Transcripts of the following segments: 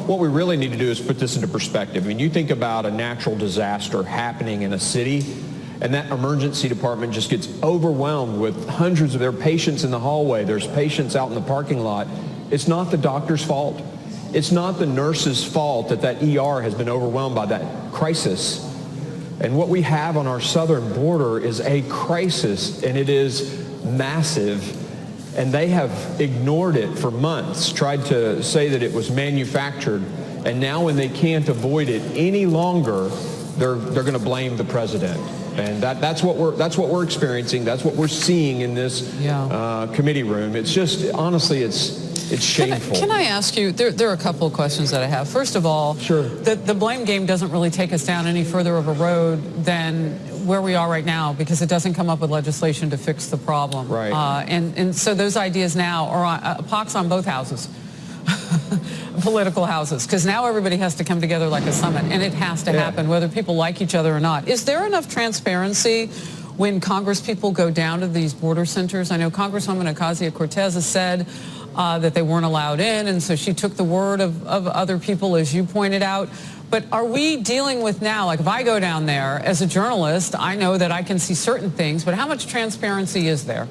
what we really need to do is put this into perspective. I mean, you think about a natural disaster happening in a city, and that emergency department just gets overwhelmed with hundreds of their patients in the hallway. There's patients out in the parking lot. It's not the doctor's fault. It's not the nurse's fault that that ER has been overwhelmed by that crisis. And what we have on our southern border is a crisis, and it is massive. And they have ignored it for months, tried to say that it was manufactured. And now when they can't avoid it any longer, they're going to blame the president. And that's what we're experiencing. That's what we're seeing in this committee room. It's just, honestly, it's shameful. Can I ask you, there are a couple of questions that I have. First of all, sure. The blame game doesn't really take us down any further of a road than where we are right now, because it doesn't come up with legislation to fix the problem. Right. And so those ideas now are a pox on both houses, political houses, because now everybody has to come together like a summit, and it has to happen, whether people like each other or not. Is there enough transparency when Congress people go down to these border centers? I know Congresswoman Ocasio-Cortez has said that they weren't allowed in, and so she took the word of other people, as you pointed out. But are we dealing with now, like if I go down there as a journalist, I know that I can see certain things, but how much transparency is there?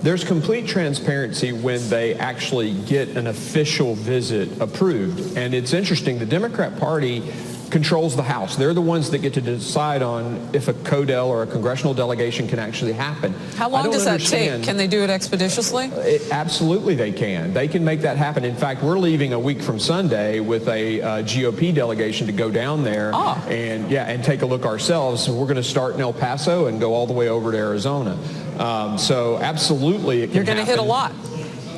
There's complete transparency when they actually get an official visit approved. And it's interesting, the Democrat Party controls the House. They're the ones that get to decide on if a CODEL or a congressional delegation can actually happen. How long does that take? Can they do it expeditiously? Absolutely they can. They can make that happen. In fact, we're leaving a week from Sunday with a GOP delegation to go down there and take a look ourselves. So we're going to start in El Paso and go all the way over to Arizona. So absolutely it can You're going to hit a lot.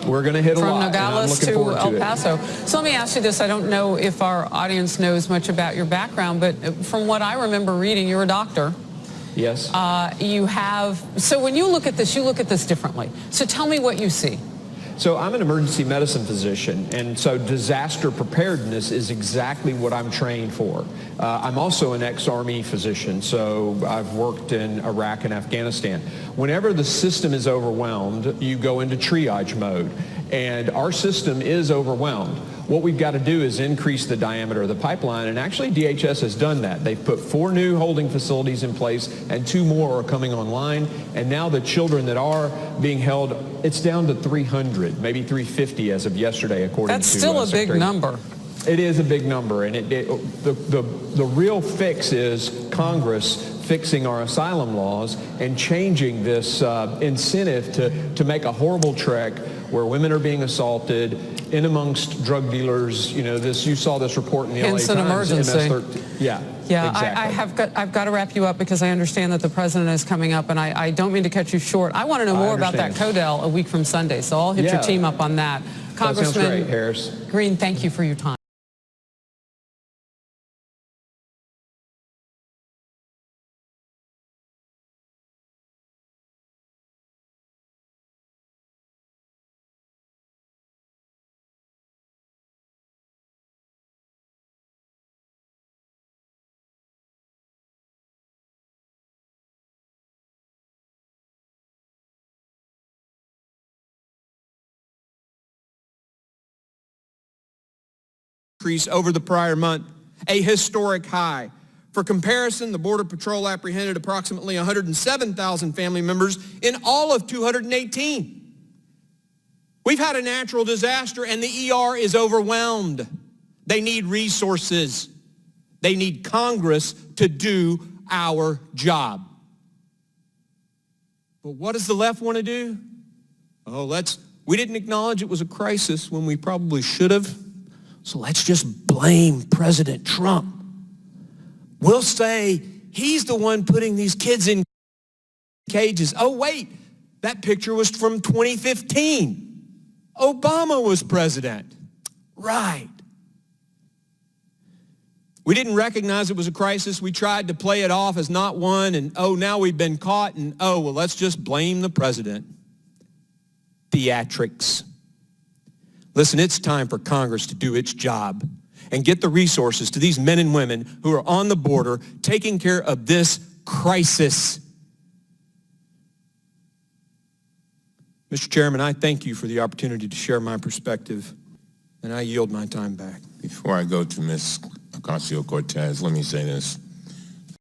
We're going to hit a lot. From Nogales to El Paso. So let me ask you this. I don't know if our audience knows much about your background, but from what I remember reading, you're a doctor. Yes. So when you look at this differently. So tell me what you see. So I'm an emergency medicine physician, and so disaster preparedness is exactly what I'm trained for. I'm also an ex-Army physician, so I've worked in Iraq and Afghanistan. Whenever the system is overwhelmed, you go into triage mode, and our system is overwhelmed. What we've got to do is increase the diameter of the pipeline, and actually DHS has done that. They've put 4 new holding facilities in place, and 2 more are coming online, and now the children that are being held, it's down to 300, maybe 350 as of yesterday, according to That's still a big number. It is a big number, and the real fix is Congress fixing our asylum laws and changing this incentive to make a horrible trek where women are being assaulted in amongst drug dealers. You know, you saw this report in the LA Times. An emergency. Yeah, exactly. I've got to wrap you up because I understand that the president is coming up, and I don't mean to cut you short. I want to know more about that CODEL a week from Sunday, so I'll hit your team up on that. Congressman that sounds great, Harris. Green, thank you for your time. Increase over the prior month, a historic high. For comparison, the Border Patrol apprehended approximately 107,000 family members in all of 218. We've had a natural disaster, and the ER is overwhelmed. They need resources. They need Congress to do our job. But what does the left want to do? We didn't acknowledge it was a crisis when we probably should have. So let's just blame President Trump. We'll say he's the one putting these kids in cages. Oh, wait, that picture was from 2015. Obama was president. Right. We didn't recognize it was a crisis. We tried to play it off as not one, and now we've been caught, and let's just blame the president. Theatrics. Listen, it's time for Congress to do its job and get the resources to these men and women who are on the border taking care of this crisis. Mr. Chairman, I thank you for the opportunity to share my perspective. And I yield my time back. Before I go to Ms. Ocasio-Cortez, let me say this.